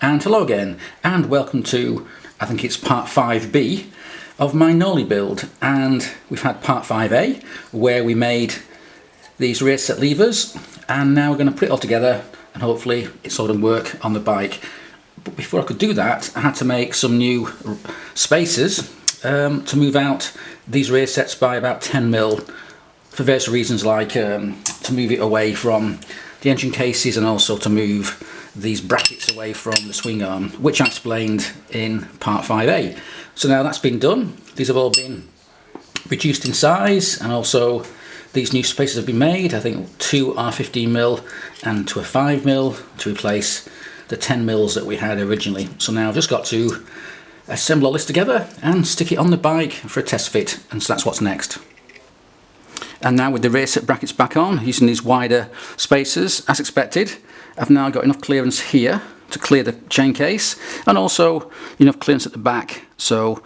And hello again, and welcome to, I think it's part 5B of my Norley build. And we've had part 5A where we made these rear set levers, and now we're going to put it all together and hopefully it's all going to work on the bike. But before I could do that, I had to make some new spacers to move out these rear sets by about 10mm for various reasons, like to move it away from the engine cases and also to move these brackets away from the swing arm, which I explained in part 5A. So now that's been done. These have all been reduced in size, and also these new spacers have been made. I think 2 are 15mm and 2 are 5mm to replace the 10mm that we had originally. So now I've just got to assemble all this together and stick it on the bike for a test fit, and so that's what's next. And now with the rear set brackets back on, using these wider spacers, as expected, I've now got enough clearance here to clear the chain case, and also enough clearance at the back, so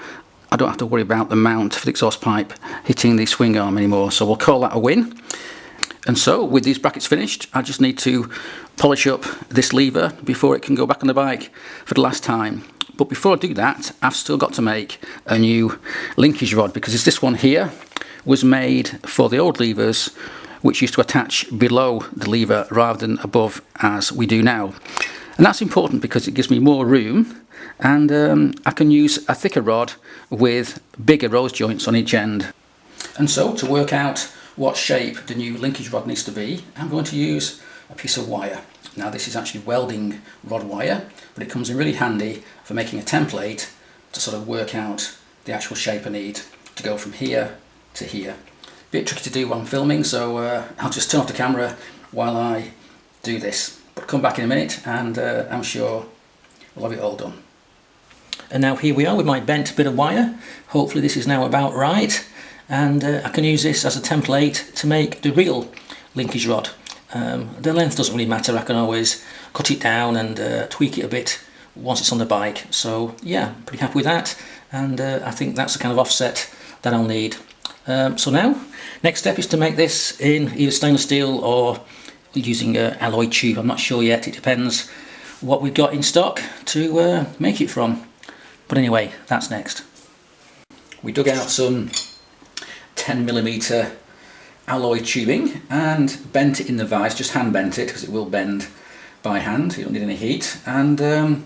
I don't have to worry about the mount for the exhaust pipe hitting the swing arm anymore. So we'll call that a win. And so with these brackets finished, I just need to polish up this lever before it can go back on the bike for the last time. But before I do that, I've still got to make a new linkage rod, because this one here was made for the old levers, which used to attach below the lever rather than above as we do now. And that's important because it gives me more room, and I can use a thicker rod with bigger rose joints on each end. And so to work out what shape the new linkage rod needs to be, I'm going to use a piece of wire. Now this is actually welding rod wire, but it comes in really handy for making a template to sort of work out the actual shape I need to go from here to here. Bit tricky to do while I'm filming, so I'll just turn off the camera while I do this. But come back in a minute and I'm sure we'll have it all done. And now here we are with my bent bit of wire. Hopefully this is now about right, and I can use this as a template to make the real linkage rod. The length doesn't really matter, I can always cut it down and tweak it a bit once it's on the bike. So yeah, pretty happy with that, and I think that's the kind of offset that I'll need. So now, next step is to make this in either stainless steel or using an alloy tube. I'm not sure yet, it depends what we've got in stock to make it from. But anyway, that's next. We dug out some 10mm alloy tubing and bent it in the vise, just hand bent it because it will bend by hand, you don't need any heat. And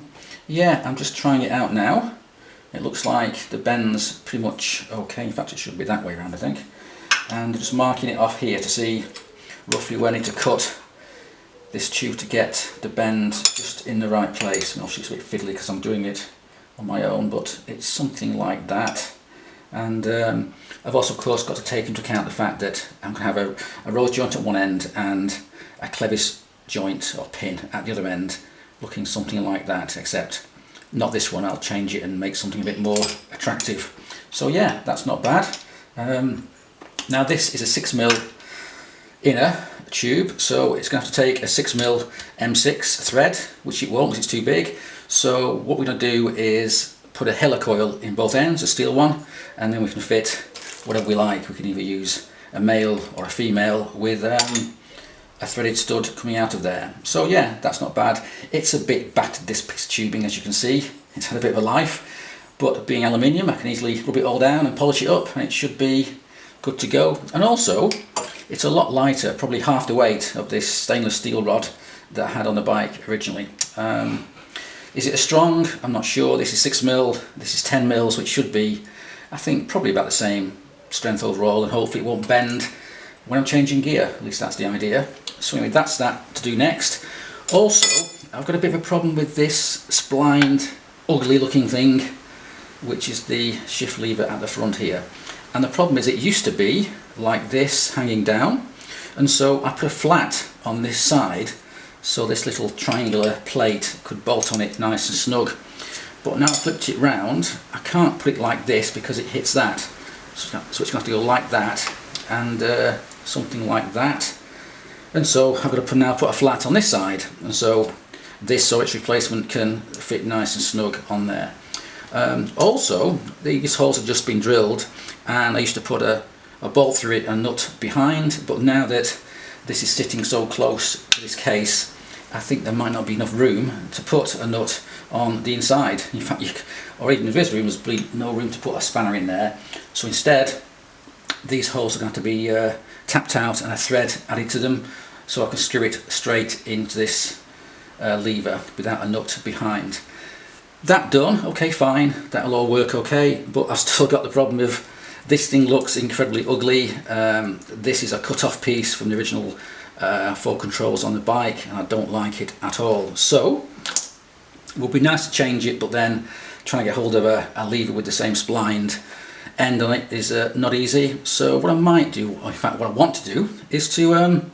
yeah, I'm just trying it out now. It looks like the bend's pretty much okay. In fact, it should be that way around, I think. And just marking it off here to see roughly where I need to cut this tube to get the bend just in the right place. And obviously it's a bit fiddly because I'm doing it on my own, but it's something like that. And I've also, of course, got to take into account the fact that I'm going to have a rose joint at one end and a clevis joint or pin at the other end, looking something like that, except not this one. I'll change it and make something a bit more attractive. So yeah, that's not bad. Now this is a 6mm inner tube, so it's going to have to take a 6mm M6 thread, which it won't because it's too big. So what we're going to do is put a helicoil in both ends, a steel one, and then we can fit whatever we like. We can either use a male or a female with a threaded stud coming out of there. So yeah, that's not bad. It's a bit battered, this piece of tubing, as you can see. It's had a bit of a life, but being aluminium, I can easily rub it all down and polish it up, and it should be good to go. And also, it's a lot lighter, probably half the weight of this stainless steel rod that I had on the bike originally. Is it as strong? I'm not sure. This is 6mm, this is 10mm, so it should be, I think, probably about the same strength overall, and hopefully it won't bend when I'm changing gear. At least that's the idea. So anyway, that's that to do next. Also, I've got a bit of a problem with this splined, ugly looking thing, which is the shift lever at the front here. And the problem is it used to be like this, hanging down, and so I put a flat on this side so this little triangular plate could bolt on it nice and snug. But now I flipped it round, I can't put it like this because it hits that. So it's going to have to go like that and something like that. And so I've got to now put a flat on this side, and so this or its replacement can fit nice and snug on there. Also, these holes have just been drilled, and I used to put a bolt through it and nut behind, but now that this is sitting so close to this case, I think there might not be enough room to put a nut on the inside. In fact, or even if there is room, there's no room to put a spanner in there. So instead, these holes are going to have to be tapped out and a thread added to them, so I can screw it straight into this lever without a nut behind. That done, okay, fine, that'll all work okay, but I've still got the problem of this thing looks incredibly ugly. This is a cut-off piece from the original 4 controls on the bike, and I don't like it at all. So it would be nice to change it, but then trying to get hold of a lever with the same splined end on it is not easy. So what I might do, or in fact what I want to do, is to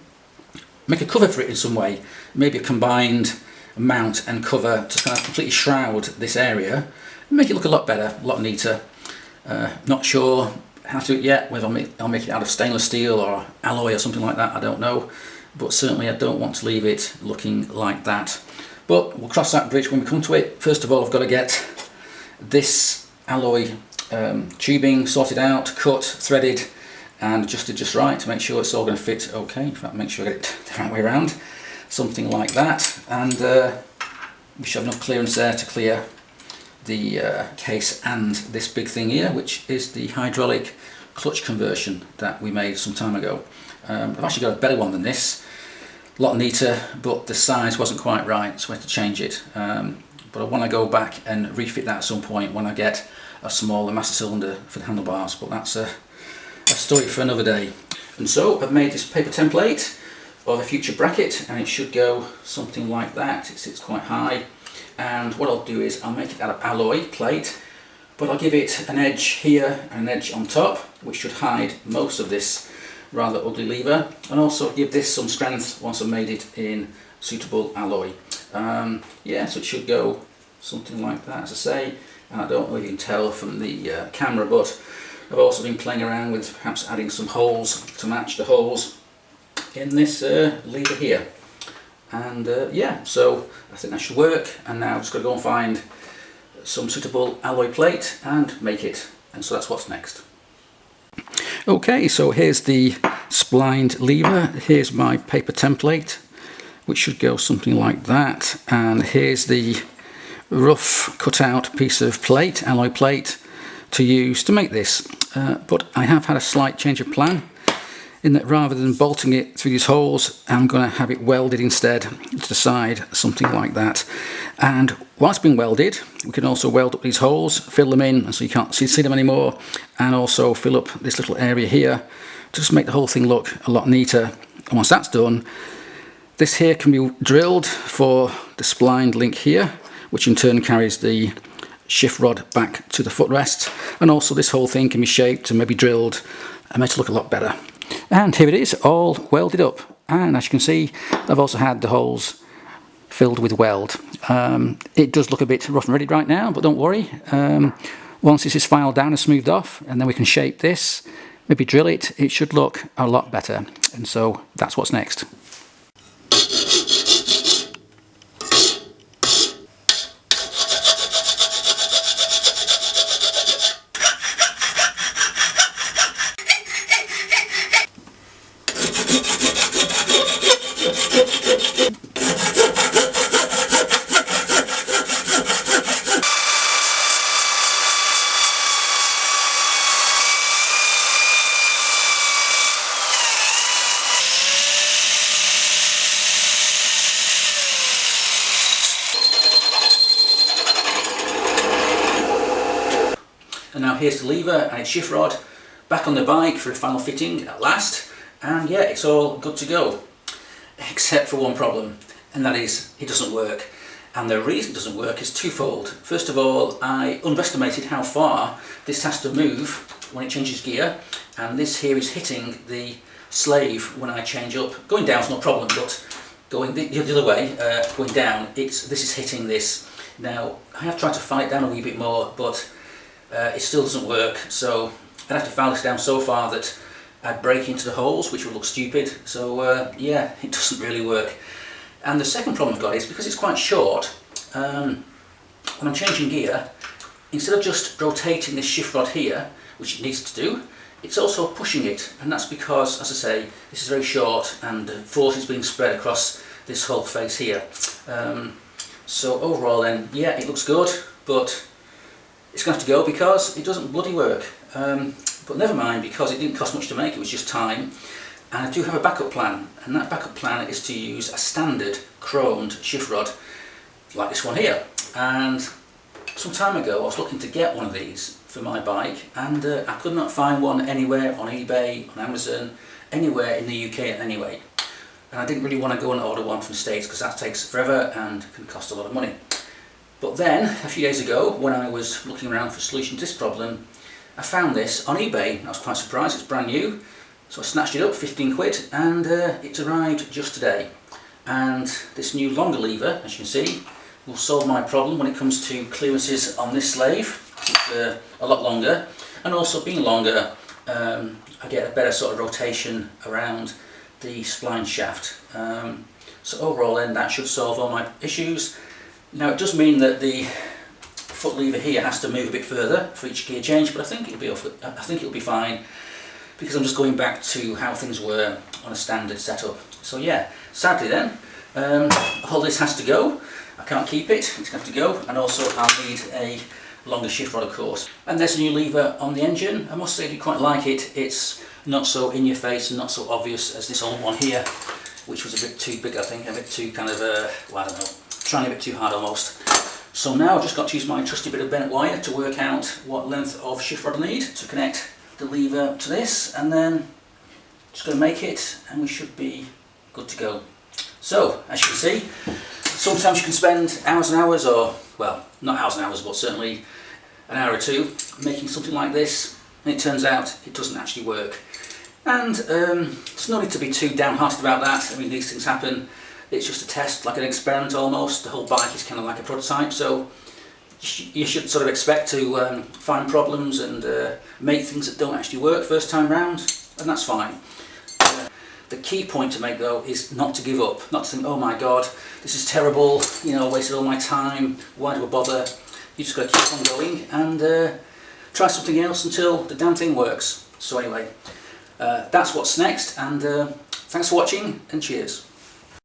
make a cover for it in some way. Maybe a combined mount and cover to kind of completely shroud this area and make it look a lot better, a lot neater. Not sure how to do it yet, whether I'll make it out of stainless steel or alloy or something like that, I don't know. But certainly I don't want to leave it looking like that. But we'll cross that bridge when we come to it. First of all, I've got to get this alloy tubing sorted out, cut, threaded and adjusted just right to make sure it's all going to fit okay. In fact, make sure I get it the right way around. Something like that, and we should have enough clearance there to clear the case and this big thing here, which is the hydraulic clutch conversion that we made some time ago. I've actually got a better one than this, a lot neater, but the size wasn't quite right, so I had to change it. But I want to go back and refit that at some point when I get a smaller master cylinder for the handlebars, but that's a story for another day. And so I've made this paper template of a future bracket, and it should go something like that. It sits quite high, and what I'll do is I'll make it out of alloy plate, but I'll give it an edge here and an edge on top, which should hide most of this rather ugly lever, and also give this some strength once I've made it in suitable alloy. Yeah, so it should go something like that, as I say. And I don't know if you can tell from the camera, but I've also been playing around with perhaps adding some holes to match the holes in this lever here. And yeah, so I think that should work, and now I've just got to go and find some suitable alloy plate and make it, and so that's what's next. Okay, so here's the splined lever, here's my paper template, which should go something like that, and here's the rough cut out piece of plate, alloy plate, to use to make this. But I have had a slight change of plan, in that rather than bolting it through these holes, I'm going to have it welded instead to the side, something like that. And while it's been welded, we can also weld up these holes, fill them in so you can't see them anymore, and also fill up this little area here to just make the whole thing look a lot neater. And once that's done, this here can be drilled for the splined link here, which in turn carries the shift rod back to the footrest, and also this whole thing can be shaped and maybe drilled and made to look a lot better. And here it is, all welded up, and as you can see, I've also had the holes filled with weld. It does look a bit rough and ready right now, but don't worry. Once this is filed down and smoothed off, and then we can shape this, maybe drill it, it should look a lot better. And so that's what's next. And now here's the lever and its shift rod back on the bike for a final fitting at last, and yeah, it's all good to go, except for one problem, and that is it doesn't work. And the reason it doesn't work is twofold. First of all, I underestimated how far this has to move when it changes gear, and this here is hitting the slave when I change up. Going down is no problem, but going the other way, going down, this is hitting this. Now, I have tried to file it down a wee bit more, but it still doesn't work, so I'd have to file this down so far that I'd break into the holes, which would look stupid. So yeah, it doesn't really work. And the second problem I've got is because it's quite short, when I'm changing gear, instead of just rotating this shift rod here, which it needs to do, it's also pushing it, and that's because, as I say, this is very short and the force is being spread across this whole face here. So overall then, yeah, it looks good, but it's going to have to go because it doesn't bloody work. But never mind, because it didn't cost much to make, it was just time. And I do have a backup plan, and that backup plan is to use a standard chromed shift rod like this one here. And some time ago I was looking to get one of these for my bike, and I could not find one anywhere on eBay, on Amazon, anywhere in the UK anyway. And I didn't really want to go and order one from the States because that takes forever and can cost a lot of money. But then, a few days ago, when I was looking around for a solution to this problem, I found this on eBay. I was quite surprised, it's brand new. So I snatched it up, 15 quid, and it's arrived just today. And this new longer lever, as you can see, will solve my problem when it comes to clearances on this slave. It's a lot longer, and also being longer, I get a better sort of rotation around the spline shaft. So overall then that should solve all my issues. Now it does mean that the foot lever here has to move a bit further for each gear change, but I think it'll be fine, because I'm just going back to how things were on a standard setup. So yeah, sadly then, all this has to go. I can't keep it, it's going to have to go, and also I'll need a longer shift rod of course. And there's a new lever on the engine. I must say I do quite like it. It's not so in your face and not so obvious as this old one here, which was a bit too big I think, a bit too kind of, well, I don't know, trying a bit too hard almost. So now I've just got to use my trusty bit of bent wire to work out what length of shift rod I need to connect the lever to this, and then just going to make it and we should be good to go. So as you can see, sometimes you can spend hours and hours, or well, not hours and hours, but certainly an hour or two making something like this, and it turns out it doesn't actually work. And it's no need to be too downhearted about that. I mean, these things happen. It's just a test, like an experiment almost. The whole bike is kind of like a prototype, so you should sort of expect to find problems and make things that don't actually work first time round, and that's fine. The key point to make though is not to give up, not to think, oh my god, this is terrible, you know, I wasted all my time, why do I bother? You just got to keep on going and try something else until the damn thing works. So anyway, that's what's next, and thanks for watching and cheers.